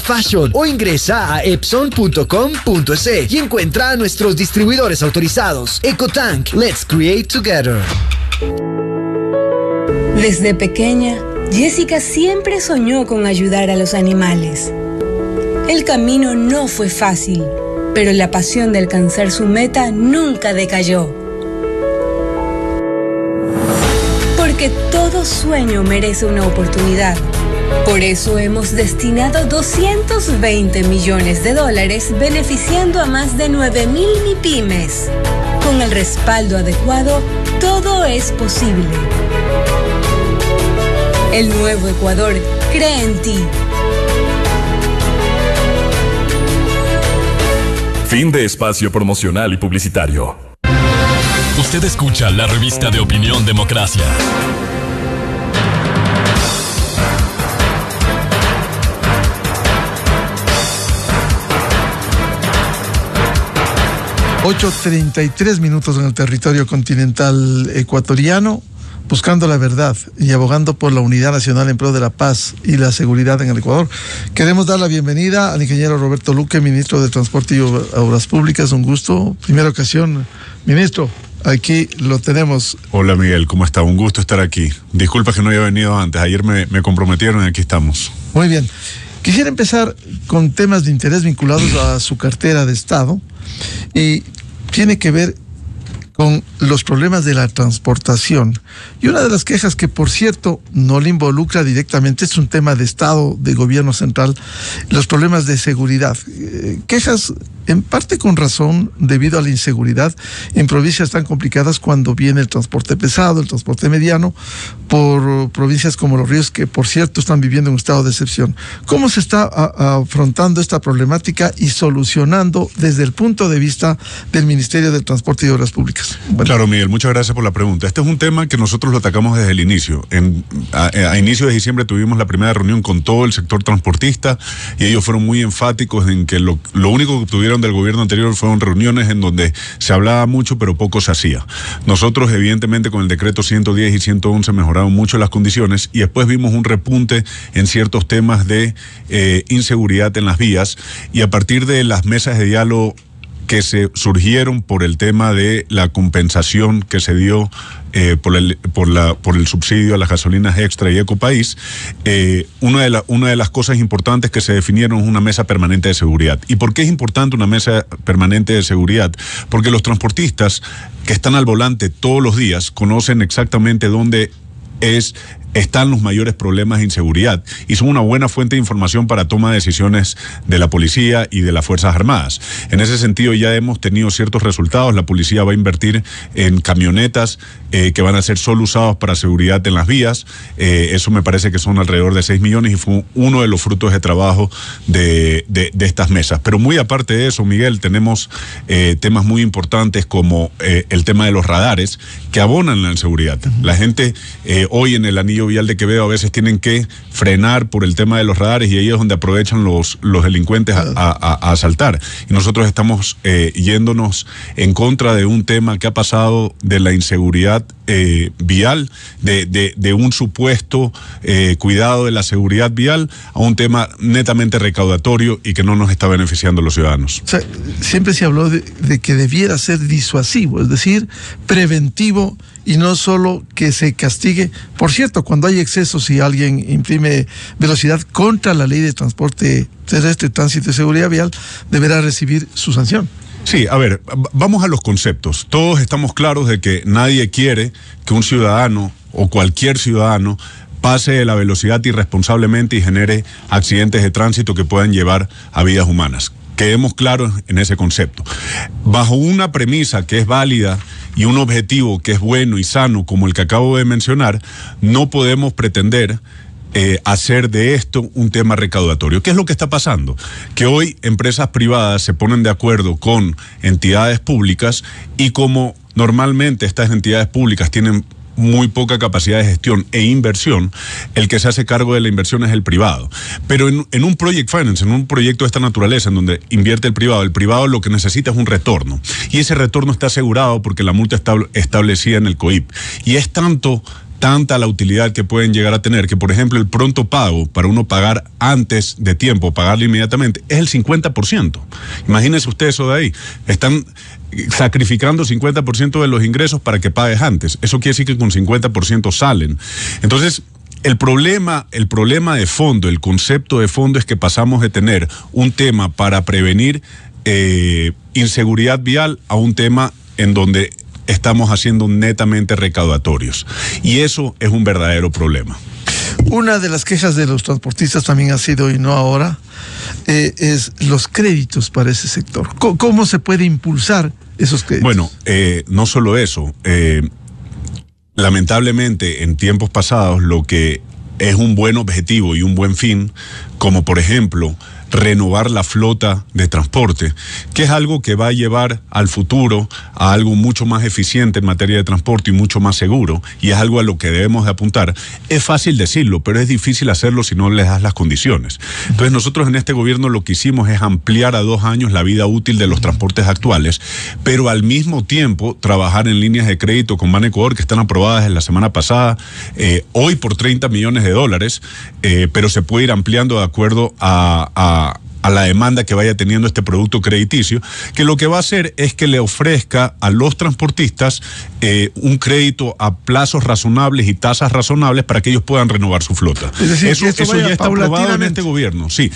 Fashion o ingresa a epson.com.es y encuentra a nuestros distribuidores autorizados. EcoTank, let's create together. Desde pequeña, Jessica siempre soñó con ayudar a los animales. El camino no fue fácil, pero la pasión de alcanzar su meta nunca decayó. Porque todo sueño merece una oportunidad. Por eso hemos destinado $220 millones beneficiando a más de 9,000 MIPYMES. Con el respaldo adecuado, todo es posible. El nuevo Ecuador cree en ti. Fin de espacio promocional y publicitario. Usted escucha la revista de opinión Democracia. (8:33) en el territorio continental ecuatoriano, buscando la verdad y abogando por la unidad nacional en pro de la paz y la seguridad en el Ecuador. Queremos dar la bienvenida al ingeniero Roberto Luque, ministro de Transporte y Obras Públicas. Un gusto, primera ocasión, ministro. Aquí lo tenemos. Hola Miguel, ¿cómo está? Un gusto estar aquí. Disculpa que no haya venido antes, ayer me comprometieron y aquí estamos. Muy bien. Quisiera empezar con temas de interés vinculados a su cartera de Estado y tiene que ver con los problemas de la transportación. Y una de las quejas que, por cierto, no le involucra directamente, es un tema de Estado, de gobierno central, los problemas de seguridad. Quejas en parte con razón debido a la inseguridad en provincias tan complicadas cuando viene el transporte pesado, el transporte mediano, por provincias como Los Ríos, que por cierto están viviendo un estado de excepción. ¿Cómo se está afrontando esta problemática y solucionando desde el punto de vista del Ministerio de Transporte y Obras Públicas? Bueno. Claro, Miguel, muchas gracias por la pregunta. Este es un tema que nosotros lo atacamos desde el inicio. A inicio de diciembre tuvimos la primera reunión con todo el sector transportista y ellos fueron muy enfáticos en que lo único que obtuvieron del gobierno anterior fueron reuniones en donde se hablaba mucho pero poco se hacía. Nosotros evidentemente con el decreto 110 y 111 mejoraron mucho las condiciones y después vimos un repunte en ciertos temas de inseguridad en las vías y a partir de las mesas de diálogo que se surgieron por el tema de la compensación que se dio por el subsidio a las gasolinas extra y Ecopaís, una de las cosas importantes que se definieron es una mesa permanente de seguridad. ¿Y por qué es importante una mesa permanente de seguridad? Porque los transportistas que están al volante todos los días conocen exactamente dónde están los mayores problemas de inseguridad y son una buena fuente de información para toma de decisiones de la policía y de las Fuerzas Armadas. En ese sentido ya hemos tenido ciertos resultados. La policía va a invertir en camionetas que van a ser solo usados para seguridad en las vías. Eso me parece que son alrededor de 6 millones y fue uno de los frutos de trabajo de estas mesas. Pero muy aparte de eso, Miguel, tenemos temas muy importantes como el tema de los radares que abonan la inseguridad. La gente hoy en el anillo vial de Quevedo a veces tienen que frenar por el tema de los radares y ahí es donde aprovechan los delincuentes a asaltar. Y nosotros estamos yéndonos en contra de un tema que ha pasado de la inseguridad vial, de un supuesto cuidado de la seguridad vial a un tema netamente recaudatorio y que no nos está beneficiando a los ciudadanos. O sea, siempre se habló de que debiera ser disuasivo, es decir, preventivo y no solo que se castigue. Por cierto, cuando hay excesos y alguien imprime velocidad contra la ley de transporte terrestre, tránsito y seguridad vial, deberá recibir su sanción. Sí, a ver, vamos a los conceptos. Todos estamos claros de que nadie quiere que un ciudadano o cualquier ciudadano pase de la velocidad irresponsablemente y genere accidentes de tránsito que puedan llevar a vidas humanas. Quedemos claros en ese concepto. Bajo una premisa que es válida y un objetivo que es bueno y sano, como el que acabo de mencionar, no podemos pretender hacer de esto un tema recaudatorio. ¿Qué es lo que está pasando? Que hoy empresas privadas se ponen de acuerdo con entidades públicas y como normalmente estas entidades públicas tienen muy poca capacidad de gestión e inversión, el que se hace cargo de la inversión es el privado. Pero en un project finance, en un proyecto de esta naturaleza, en donde invierte el privado lo que necesita es un retorno. Y ese retorno está asegurado porque la multa está establecida en el COIP. Y es tanto tanta la utilidad que pueden llegar a tener, que por ejemplo el pronto pago, para uno pagar antes de tiempo, pagarlo inmediatamente, es el 50%. Imagínense usted eso de ahí. Están sacrificando 50% de los ingresos para que pagues antes. Eso quiere decir que con 50% salen. Entonces, el problema de fondo, el concepto de fondo es que pasamos de tener un tema para prevenir inseguridad vial a un tema en donde estamos haciendo netamente recaudatorios. Y eso es un verdadero problema. Una de las quejas de los transportistas también ha sido, y no ahora, es los créditos para ese sector. ¿Cómo se puede impulsar esos créditos? Bueno, no solo eso. Lamentablemente, en tiempos pasados, lo que es un buen objetivo y un buen fin, como por ejemplo renovar la flota de transporte, que es algo que va a llevar al futuro a algo mucho más eficiente en materia de transporte y mucho más seguro, y es algo a lo que debemos de apuntar. Es fácil decirlo, pero es difícil hacerlo si no les das las condiciones. Entonces nosotros en este gobierno lo que hicimos es ampliar a 2 años la vida útil de los transportes actuales, pero al mismo tiempo trabajar en líneas de crédito con Banecuador que están aprobadas en la semana pasada, hoy por $30 millones, pero se puede ir ampliando de acuerdo a la demanda que vaya teniendo este producto crediticio, que lo que va a hacer es que le ofrezca a los transportistas un crédito a plazos razonables y tasas razonables para que ellos puedan renovar su flota. Es decir, eso ya está aprobado en este gobierno. Sí,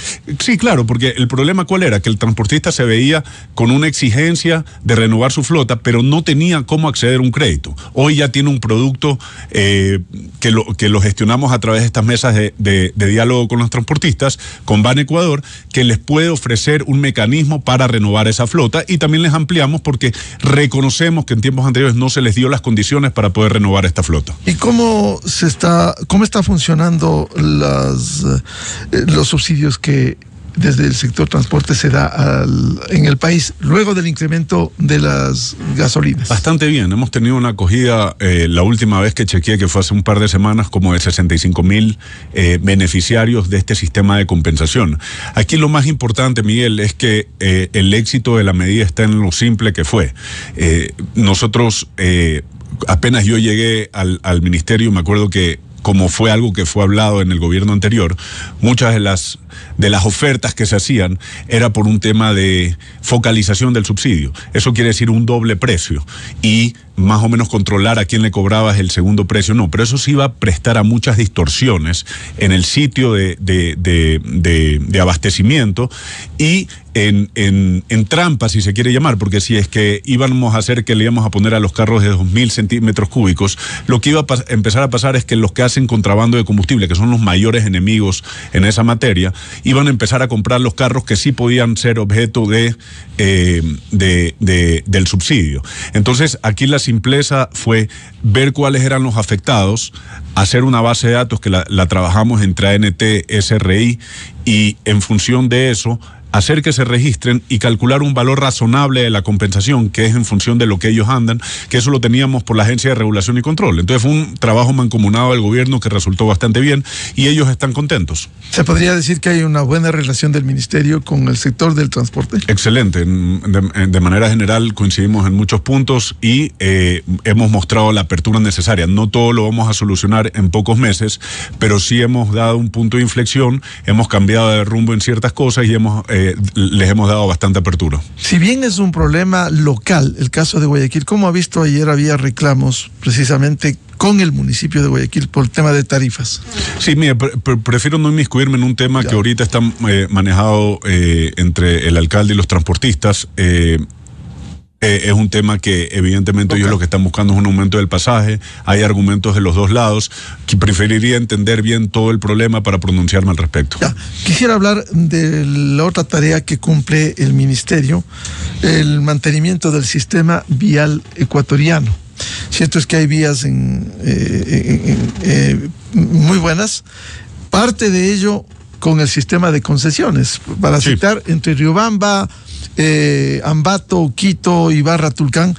claro, porque el problema ¿cuál era? Que el transportista se veía con una exigencia de renovar su flota, pero no tenía cómo acceder a un crédito. Hoy ya tiene un producto que lo gestionamos a través de estas mesas de diálogo con los transportistas, con Banecuador, que les puede ofrecer un mecanismo para renovar esa flota, y también les ampliamos porque reconocemos que en tiempos anteriores no se les dio las condiciones para poder renovar esta flota. ¿Y cómo está funcionando los subsidios que desde el sector transporte se da en el país luego del incremento de las gasolinas? Bastante bien, hemos tenido una acogida, la última vez que chequeé, que fue hace un par de semanas, como de 65,000 beneficiarios de este sistema de compensación. Aquí lo más importante, Miguel, es que el éxito de la medida está en lo simple que fue. Nosotros, apenas yo llegué al ministerio, me acuerdo que como fue algo que fue hablado en el gobierno anterior, muchas de las ofertas que se hacían era por un tema de focalización del subsidio. Eso quiere decir un doble precio y más o menos controlar a quién le cobrabas el segundo precio. No, pero eso sí iba a prestar a muchas distorsiones en el sitio de abastecimiento y en trampas, si se quiere llamar, porque si es que íbamos a hacer que le íbamos a poner a los carros de 2.000 centímetros cúbicos, lo que iba a empezar a pasar es que los que hacen contrabando de combustible, que son los mayores enemigos en esa materia, iban a empezar a comprar los carros que sí podían ser objeto del subsidio. Entonces, aquí la simpleza fue ver cuáles eran los afectados, hacer una base de datos que la trabajamos entre ANT, SRI, y en función de eso hacer que se registren y calcular un valor razonable de la compensación, que es en función de lo que ellos andan, que eso lo teníamos por la Agencia de Regulación y Control. Entonces fue un trabajo mancomunado del gobierno que resultó bastante bien y ellos están contentos. ¿Se podría decir que hay una buena relación del ministerio con el sector del transporte? Excelente. De manera general coincidimos en muchos puntos y hemos mostrado la apertura necesaria. No todo lo vamos a solucionar en pocos meses, pero sí hemos dado un punto de inflexión, hemos cambiado de rumbo en ciertas cosas y les hemos dado bastante apertura. Si bien es un problema local, el caso de Guayaquil, ¿cómo ha visto ayer? Había reclamos precisamente con el municipio de Guayaquil por el tema de tarifas. Sí, mire, prefiero no inmiscuirme en un tema que ahorita está manejado entre el alcalde y los transportistas. Es un tema que evidentemente ellos lo que están buscando es un aumento del pasaje. Hay argumentos de los dos lados, que preferiría entender bien todo el problema para pronunciarme al respecto. Quisiera hablar de la otra tarea que cumple el ministerio, el mantenimiento del sistema vial ecuatoriano. Cierto es que hay vías muy buenas, parte de ello con el sistema de concesiones, para citar entre Riobamba, Ambato, Quito, Ibarra, Tulcán,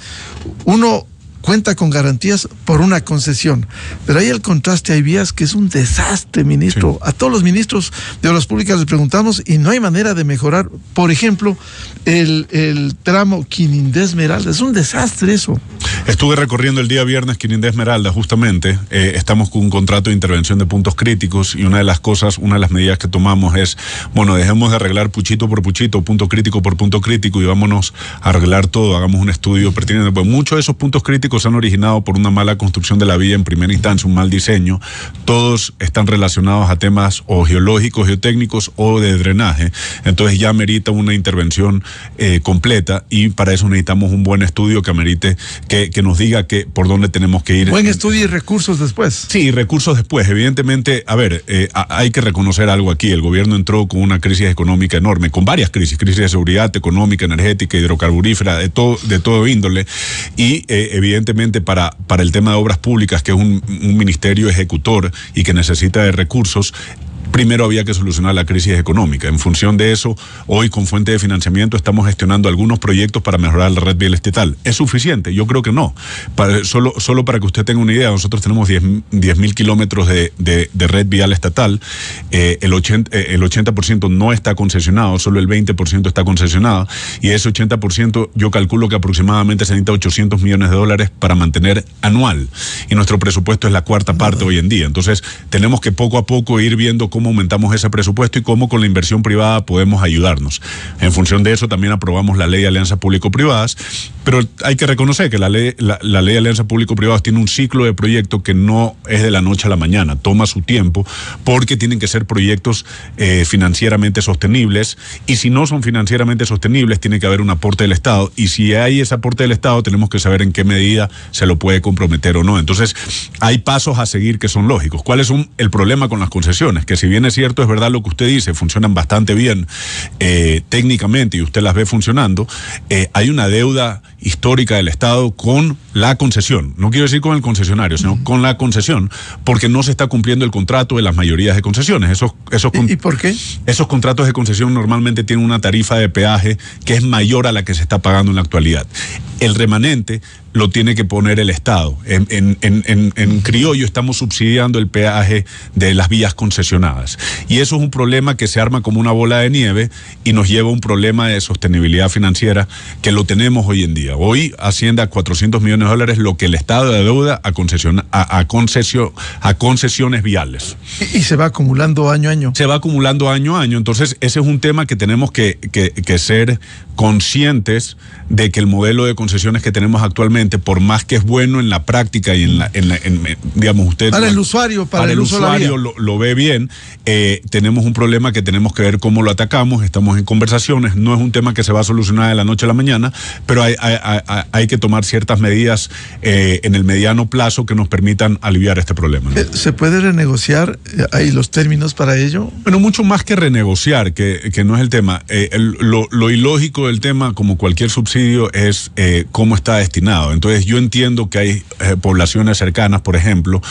uno cuenta con garantías por una concesión, pero hay el contraste, hay vías que es un desastre, ministro. Sí. A todos los ministros de Obras Públicas les preguntamos y no hay manera de mejorar. Por ejemplo, el tramo Quinindé Esmeralda, es un desastre eso. Estuve recorriendo el día viernes Quirindé Esmeralda, justamente. Estamos con un contrato de intervención de puntos críticos y una de las medidas que tomamos es, bueno, dejemos de arreglar puchito por puchito, punto crítico por punto crítico y vámonos a arreglar todo, hagamos un estudio pertinente. Pues muchos de esos puntos críticos se han originado por una mala construcción de la vía en primera instancia, un mal diseño. Todos están relacionados a temas o geológicos, geotécnicos o de drenaje. Entonces ya amerita una intervención completa y para eso necesitamos un buen estudio que amerite, que nos diga por dónde tenemos que ir. Buen estudio y recursos después. Sí, recursos después. Evidentemente, a ver, hay que reconocer algo aquí. El gobierno entró con una crisis económica enorme, con varias crisis de seguridad económica, energética, hidrocarburífera, de todo índole. Y evidentemente para el tema de obras públicas, que es un ministerio ejecutor y que necesita de recursos, primero había que solucionar la crisis económica. En función de eso, hoy con fuente de financiamiento estamos gestionando algunos proyectos para mejorar la red vial estatal. ¿Es suficiente? Yo creo que no. Solo para que usted tenga una idea, nosotros tenemos 10.000 kilómetros de red vial estatal. El 80% no está concesionado, solo el 20% está concesionado. Y ese 80% yo calculo que aproximadamente se necesita $800 millones para mantener anual. Y nuestro presupuesto es la cuarta parte hoy en día. Entonces, tenemos que poco a poco ir viendo cómo aumentamos ese presupuesto y cómo con la inversión privada podemos ayudarnos. En función de eso también aprobamos la ley de alianzas público-privadas, pero hay que reconocer que la ley de alianzas público-privadas tiene un ciclo de proyecto que no es de la noche a la mañana, toma su tiempo porque tienen que ser proyectos financieramente sostenibles y si no son financieramente sostenibles tiene que haber un aporte del Estado y si hay ese aporte del Estado tenemos que saber en qué medida se lo puede comprometer o no. Entonces hay pasos a seguir que son lógicos. ¿Cuál es el problema con las concesiones? Que si bien es cierto, es verdad lo que usted dice, funcionan bastante bien técnicamente y usted las ve funcionando, hay una deuda histórica del Estado con la concesión. No quiero decir con el concesionario, sino con la concesión, porque no se está cumpliendo el contrato de las mayorías de concesiones. ¿Y por qué? Esos contratos de concesión normalmente tienen una tarifa de peaje que es mayor a la que se está pagando en la actualidad. El remanente lo tiene que poner el Estado. En criollo estamos subsidiando el peaje de las vías concesionadas. Y eso es un problema que se arma como una bola de nieve y nos lleva a un problema de sostenibilidad financiera que lo tenemos hoy en día. Hoy asciende a $400 millones lo que el Estado deuda a concesiones viales. Y se va acumulando año a año. Se va acumulando año a año. Entonces, ese es un tema que tenemos que ser conscientes de que el modelo de concesiones que tenemos actualmente, por más que es bueno en la práctica y digamos, usted... Para el usuario, para el uso de la vía. Lo ve bien, tenemos un problema que tenemos que ver cómo lo atacamos, estamos en conversaciones, no es un tema que se va a solucionar de la noche a la mañana, pero hay que tomar ciertas medidas en el mediano plazo que nos permitan aliviar este problema, ¿no? ¿Se puede renegociar? ¿Hay los términos para ello? Bueno, mucho más que renegociar, que no es el tema. Lo ilógico del tema, como cualquier subsidio, es cómo está destinado. Entonces, yo entiendo que hay poblaciones cercanas, por ejemplo,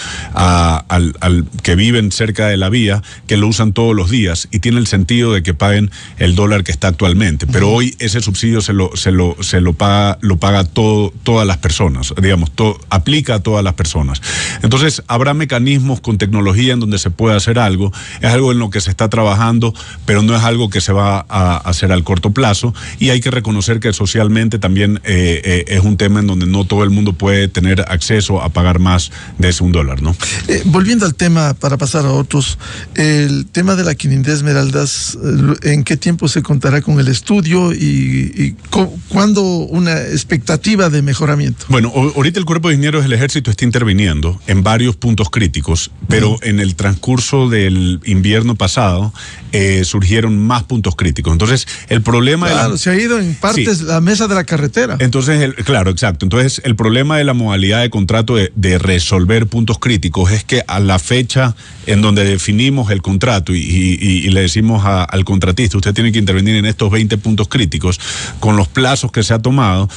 que viven cerca de la vía, que lo usan todos los días y tiene el sentido de que paguen el dólar que está actualmente. Pero hoy ese subsidio se lo paga todas las personas, digamos, aplica a todas las personas. Entonces, habrá mecanismos con tecnología en donde se puede hacer algo. Es algo en lo que se está trabajando, pero no es algo que se va a hacer al corto plazo. Y hay que reconocer que socialmente también es un tema en donde no todo el mundo puede tener acceso a pagar más de ese $1, ¿no? Volviendo al tema, para pasar a otros, el tema de la Quirindé Esmeraldas, ¿en qué tiempo se contará con el estudio y cuándo una expectativa de mejoramiento? Bueno, ahorita el Cuerpo de Ingenieros del Ejército está interviniendo en varios puntos críticos, pero en el transcurso del invierno pasado surgieron más puntos críticos. Entonces, el problema... Claro, se ha ido en partes la mesa de la carretera. Entonces, claro, exacto. Entonces, el problema de la modalidad de contrato de resolver puntos críticos es que a la fecha en donde definimos el contrato y le decimos al contratista, usted tiene que intervenir en estos 20 puntos críticos, con los plazos que se ha tomado,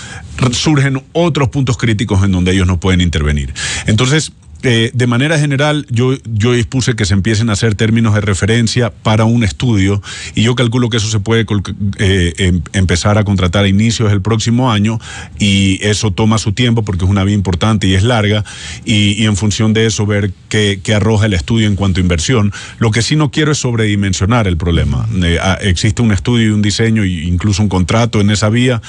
surgen otros puntos críticos en donde ellos no pueden intervenir. Entonces, de manera general, yo dispuse que se empiecen a hacer términos de referencia para un estudio y yo calculo que eso se puede empezar a contratar a inicios del próximo año y eso toma su tiempo porque es una vía importante y es larga y en función de eso ver qué arroja el estudio en cuanto a inversión. Lo que sí no quiero es sobredimensionar el problema. Existe un estudio y un diseño e incluso un contrato en esa vía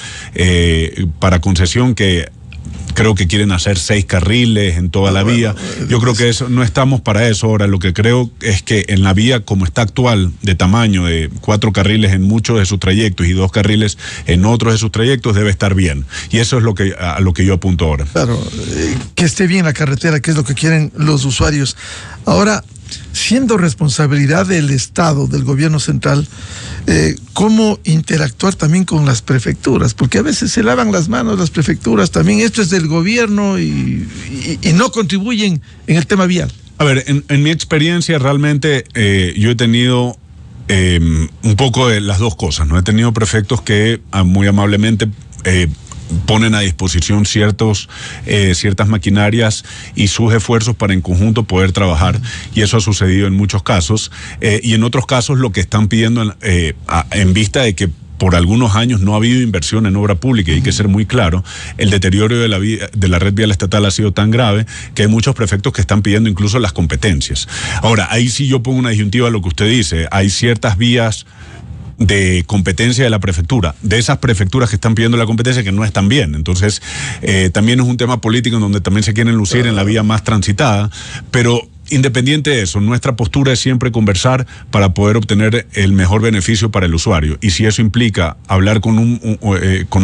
para concesión que creo que quieren hacer 6 carriles en toda la vía. Yo creo que eso, no estamos para eso ahora. Lo que creo es que en la vía como está actual, de tamaño de 4 carriles en muchos de sus trayectos y 2 carriles en otros de sus trayectos, debe estar bien. Y eso es a lo que yo apunto ahora. Claro, que esté bien la carretera, que es lo que quieren los usuarios. Ahora, siendo responsabilidad del Estado, del gobierno central, cómo interactuar también con las prefecturas, porque a veces se lavan las manos las prefecturas también, esto es del gobierno y no contribuyen en el tema vial. A ver, en mi experiencia realmente yo he tenido un poco de las dos cosas, ¿no? He tenido prefectos que muy amablemente ponen a disposición ciertas maquinarias y sus esfuerzos para en conjunto poder trabajar, y eso ha sucedido en muchos casos, y en otros casos lo que están pidiendo en vista de que por algunos años no ha habido inversión en obra pública, y hay que ser muy claro, el deterioro de la red vial estatal ha sido tan grave que hay muchos prefectos que están pidiendo incluso las competencias. Ahora, ahí sí yo pongo una disyuntiva a lo que usted dice, hay ciertas vías de competencia de la prefectura, de esas prefecturas que están pidiendo la competencia, que no están bien. Entonces, también es un tema político en donde también se quieren lucir en la vía más transitada, pero independiente de eso, nuestra postura es siempre conversar para poder obtener el mejor beneficio para el usuario. Y si eso implica hablar con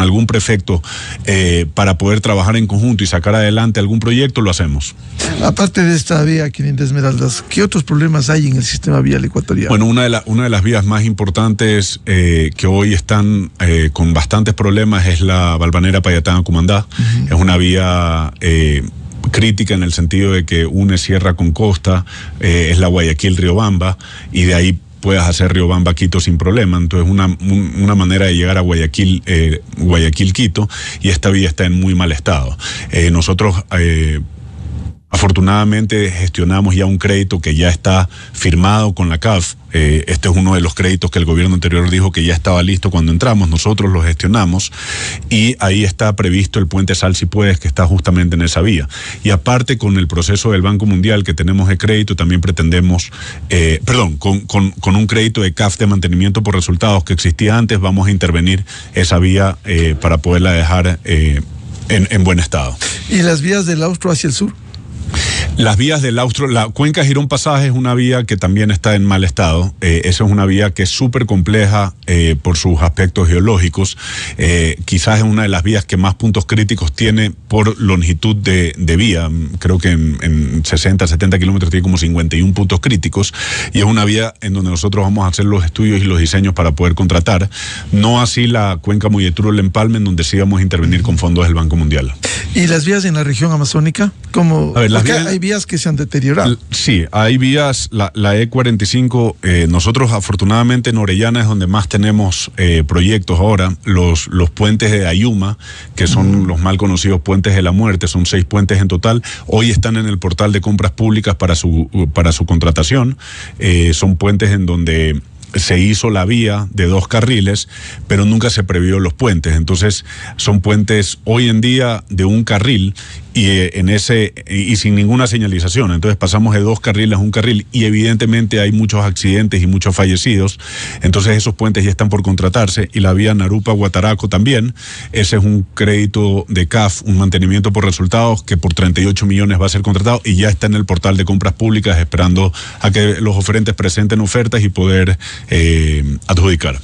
algún prefecto para poder trabajar en conjunto y sacar adelante algún proyecto, lo hacemos. Aparte de esta vía 500 Esmeraldas, ¿qué otros problemas hay en el sistema vial ecuatoriano? Bueno, una de las vías más importantes que hoy están con bastantes problemas es la Valvanera Payatán-Cumandá. Es una vía crítica en el sentido de que une sierra con costa, es la Guayaquil-Riobamba, y de ahí puedes hacer Riobamba-Quito sin problema. Entonces una manera de llegar a Guayaquil-Quito, y esta vía está en muy mal estado. Nosotros afortunadamente gestionamos ya un crédito que ya está firmado con la CAF. Este es uno de los créditos que el gobierno anterior dijo que ya estaba listo cuando entramos. Nosotros lo gestionamos y ahí está previsto el puente Sal Si Puedes, que está justamente en esa vía. Y aparte, con el proceso del Banco Mundial que tenemos de crédito, también pretendemos, con un crédito de CAF de mantenimiento por resultados que existía antes, vamos a intervenir esa vía para poderla dejar en buen estado. ¿Y las vías del Austro hacia el sur? Las vías del Austro, la Cuenca Girón Pasaje es una vía que también está en mal estado. Esa es una vía que es súper compleja por sus aspectos geológicos. Quizás es una de las vías que más puntos críticos tiene por longitud de vía. Creo que en 60, 70 kilómetros tiene como 51 puntos críticos, y es una vía en donde nosotros vamos a hacer los estudios y los diseños para poder contratar. No así la Cuenca Molleturo-Empalme, en donde sí vamos a intervenir con fondos del Banco Mundial. ¿Y las vías en la región amazónica? ¿Cómo? A ver, hay vías que se han deteriorado. Sí, hay vías, la E45, nosotros afortunadamente en Orellana es donde más tenemos proyectos ahora. Los puentes de Ayuma, que son los mal conocidos puentes de la muerte, son 6 puentes en total, hoy están en el portal de compras públicas para su contratación. Son puentes en donde se hizo la vía de 2 carriles, pero nunca se previó los puentes. Entonces son puentes hoy en día de 1 carril y sin ninguna señalización. Entonces pasamos de 2 carriles a 1 carril, y evidentemente hay muchos accidentes y muchos fallecidos. Entonces esos puentes ya están por contratarse, y la vía Narupa-Guataraco también. Ese es un crédito de CAF, un mantenimiento por resultados, que por 38 millones va a ser contratado y ya está en el portal de compras públicas, esperando a que los oferentes presenten ofertas y poder adjudicar.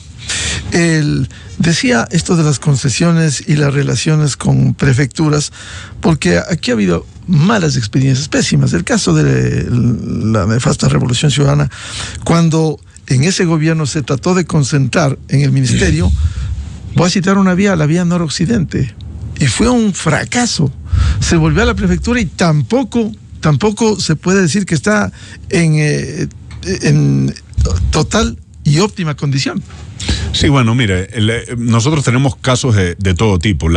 Decía esto de las concesiones y las relaciones con prefecturas, porque aquí ha habido malas experiencias, pésimas. El caso de la nefasta Revolución Ciudadana, cuando en ese gobierno se trató de concentrar en el ministerio, voy a citar una vía, la vía noroccidente, y fue un fracaso. Se volvió a la prefectura y tampoco se puede decir que está en total y óptima condición. Sí, bueno, mire, nosotros tenemos casos de todo tipo.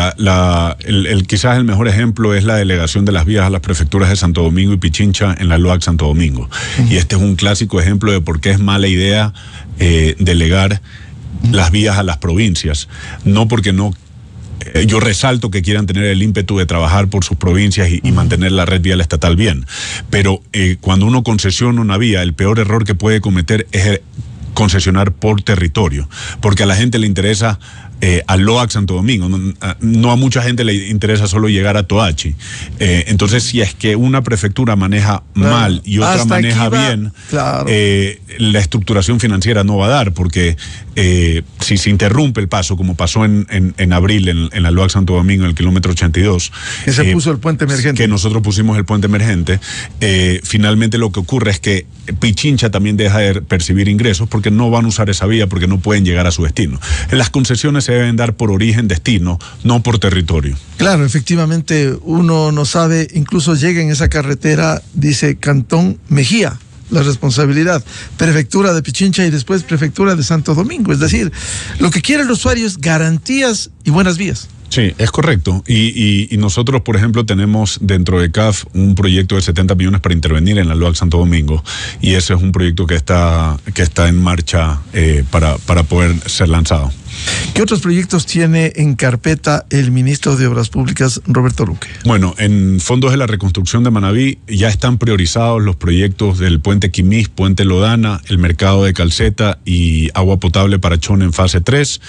Quizás el mejor ejemplo es la delegación de las vías a las prefecturas de Santo Domingo y Pichincha en la LOAC Santo Domingo. Y este es un clásico ejemplo de por qué es mala idea delegar las vías a las provincias. No porque no... Yo resalto que quieran tener el ímpetu de trabajar por sus provincias y mantener la red vial estatal bien. Pero cuando uno concesiona una vía, el peor error que puede cometer es concesionar por territorio, porque a la gente le interesa al LOAC Santo Domingo. No a mucha gente le interesa solo llegar a Toachi. Entonces, si es que una prefectura maneja mal y otra maneja bien, la estructuración financiera no va a dar, porque si se interrumpe el paso, como pasó en abril en la LOAC Santo Domingo, en el kilómetro 82, que se puso el puente emergente, que nosotros pusimos el puente emergente, finalmente lo que ocurre es que Pichincha también deja de percibir ingresos porque no van a usar esa vía, porque no pueden llegar a su destino. Las concesiones se deben dar por origen, destino, no por territorio. Claro, efectivamente, uno no sabe, incluso llega en esa carretera, dice Cantón Mejía, la responsabilidad, prefectura de Pichincha y después prefectura de Santo Domingo. Es decir, lo que quiere el usuario es garantías y buenas vías. Sí, es correcto. Y nosotros, por ejemplo, tenemos dentro de CAF un proyecto de 70 millones para intervenir en la LOAC Santo Domingo, y ese es un proyecto que está en marcha para poder ser lanzado. ¿Qué otros proyectos tiene en carpeta el ministro de Obras Públicas, Roberto Luque? Bueno, en fondos de la reconstrucción de Manabí ya están priorizados los proyectos del puente Quimís, puente Lodana, el mercado de Calceta y agua potable para Chone en fase 3.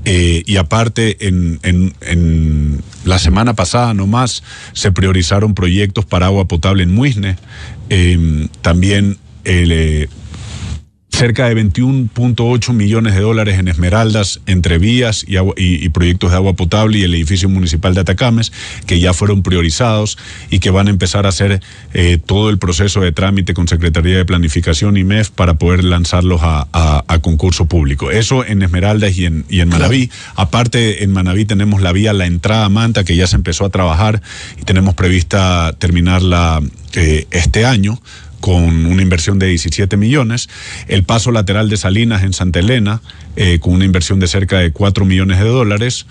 Y aparte, en la semana pasada nomás se priorizaron proyectos para agua potable en Muisne. También cerca de 21.8 millones de dólares en Esmeraldas, entre vías y proyectos de agua potable y el edificio municipal de Atacames, que ya fueron priorizados y que van a empezar a hacer todo el proceso de trámite con Secretaría de Planificación y MEF para poder lanzarlos a concurso público. Eso en Esmeraldas y en Manabí. Aparte, en Manabí tenemos la vía La Entrada a Manta, que ya se empezó a trabajar y tenemos prevista terminarla este año, con una inversión de 17 millones, el paso lateral de Salinas en Santa Elena, con una inversión de cerca de 4 millones de dólares.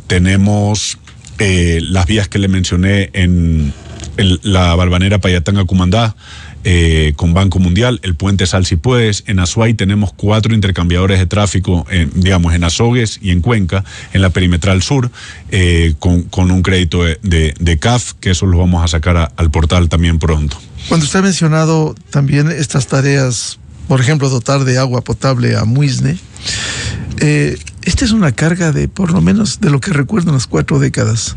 Tenemos las vías que le mencioné en la Balvanera Payatanga-Cumandá, con Banco Mundial, el puente Sal Si Puedes. En Azuay tenemos 4 intercambiadores de tráfico, en Azogues y en Cuenca, en la perimetral sur, con un crédito de CAF, que eso lo vamos a sacar al portal también pronto. Cuando usted ha mencionado también estas tareas, por ejemplo, dotar de agua potable a Muisne, esta es una carga de, por lo menos, de lo que recuerdo, unas 4 décadas.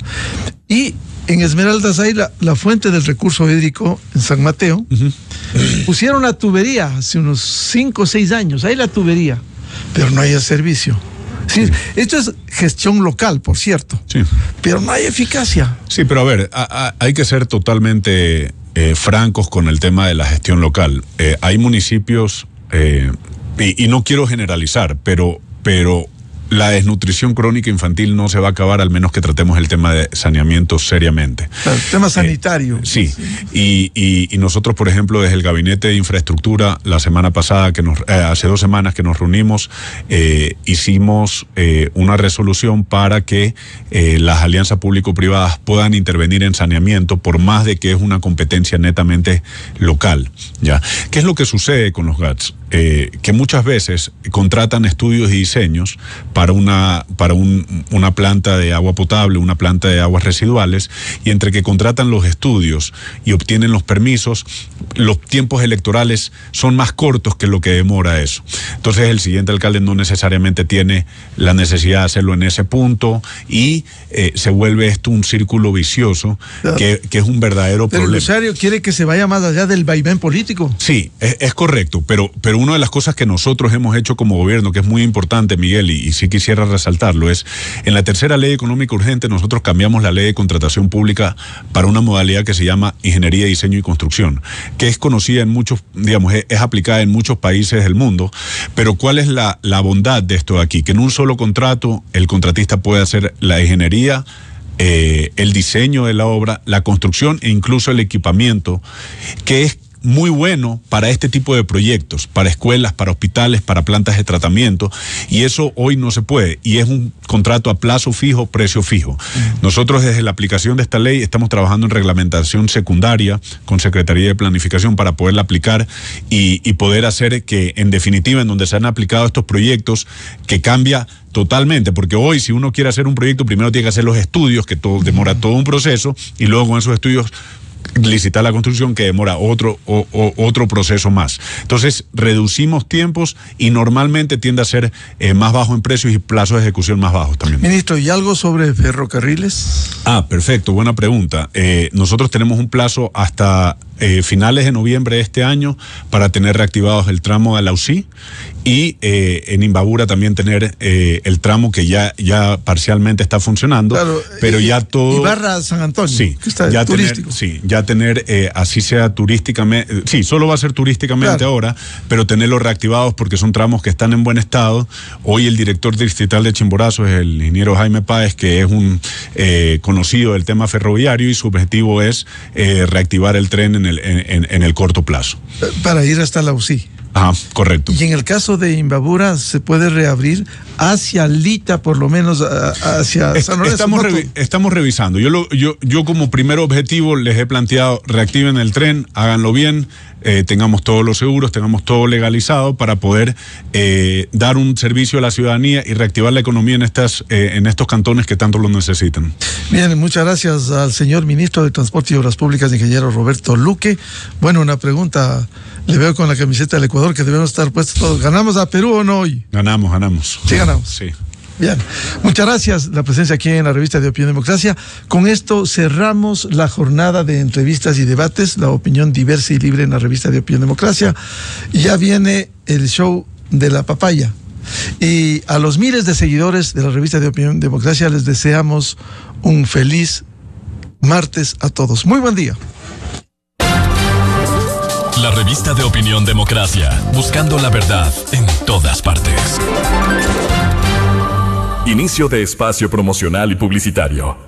Y en Esmeraldas hay la fuente del recurso hídrico en San Mateo. Pusieron la tubería hace unos 5 o 6 años, hay la tubería, pero no hay el servicio. Sí, esto es gestión local, por cierto, sí, pero no hay eficacia. Sí, pero a ver, hay que ser totalmente francos con el tema de la gestión local. Hay municipios, y no quiero generalizar, pero la desnutrición crónica infantil no se va a acabar al menos que tratemos el tema de saneamiento seriamente. El tema sanitario. Sí, y nosotros, por ejemplo, desde el Gabinete de Infraestructura, la semana pasada, hace 2 semanas que nos reunimos, hicimos una resolución para que las alianzas público-privadas puedan intervenir en saneamiento, por más de que es una competencia netamente local, ¿ya? ¿Qué es lo que sucede con los GATS? Que muchas veces contratan estudios y diseños para una planta de agua potable, una planta de aguas residuales, y entre que contratan los estudios y obtienen los permisos, los tiempos electorales son más cortos que lo que demora eso. Entonces el siguiente alcalde no necesariamente tiene la necesidad de hacerlo en ese punto, y se vuelve esto un círculo vicioso, claro, que es un verdadero problema. El usuario quiere que se vaya más allá del vaivén político. Sí, es correcto, pero una de las cosas que nosotros hemos hecho como gobierno, que es muy importante, Miguel, y sí quisiera resaltarlo, es en la tercera ley económica urgente nosotros cambiamos la ley de contratación pública para una modalidad que se llama Ingeniería, Diseño y Construcción, que es conocida en muchos, digamos, es aplicada en muchos países del mundo. Pero ¿cuál es la bondad de esto de aquí? Que en un solo contrato el contratista puede hacer la ingeniería, el diseño de la obra, la construcción e incluso el equipamiento, que es muy bueno para este tipo de proyectos, para escuelas, para hospitales, para plantas de tratamiento, y eso hoy no se puede, y es un contrato a plazo fijo, precio fijo. Nosotros desde la aplicación de esta ley estamos trabajando en reglamentación secundaria con Secretaría de Planificación para poderla aplicar y poder hacer que, en definitiva, en donde se han aplicado estos proyectos, que cambia totalmente, porque hoy si uno quiere hacer un proyecto, primero tiene que hacer los estudios, que demora todo un proceso, y luego con esos estudios licitar la construcción, que demora otro proceso más. Entonces, reducimos tiempos y normalmente tiende a ser más bajo en precios y plazos de ejecución más bajos también. Ministro, ¿y algo sobre ferrocarriles? Perfecto, buena pregunta. Nosotros tenemos un plazo hasta finales de noviembre de este año para tener reactivados el tramo de la UCI y en Imbabura también tener el tramo que ya parcialmente está funcionando, claro, pero ya todo... Ibarra San Antonio, sí, que está ya turístico. Ya tener, así sea turísticamente, sí, solo va a ser turísticamente claro. Ahora, pero tenerlos reactivados porque son tramos que están en buen estado. Hoy el director distrital de Chimborazo es el ingeniero Jaime Páez, que es un conocido del tema ferroviario, y su objetivo es reactivar el tren en el corto plazo. Para ir hasta la UCI. Ajá, correcto. Y en el caso de Imbabura, ¿se puede reabrir hacia Lita, por lo menos hacia San Lorenzo? Estamos revisando. Yo como primer objetivo les he planteado: reactiven el tren, háganlo bien, tengamos todos los seguros, tengamos todo legalizado para poder dar un servicio a la ciudadanía y reactivar la economía en estos cantones que tanto lo necesitan. Bien, muchas gracias al señor ministro de Transporte y Obras Públicas, ingeniero Roberto Luque. Bueno, una pregunta, le veo con la camiseta del Ecuador que debemos estar puestos todos. ¿Ganamos a Perú o no hoy? Ganamos. Sí, ganamos. Sí. Bien, muchas gracias la presencia aquí en la revista de Opinión Democracia. Con esto cerramos la jornada de entrevistas y debates, la opinión diversa y libre en la revista de Opinión Democracia. Ya viene el show de la papaya. Y a los miles de seguidores de la revista de Opinión Democracia les deseamos un feliz martes a todos. Muy buen día. La revista de Opinión Democracia, buscando la verdad en todas partes. Inicio de espacio promocional y publicitario.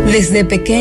Desde pequeño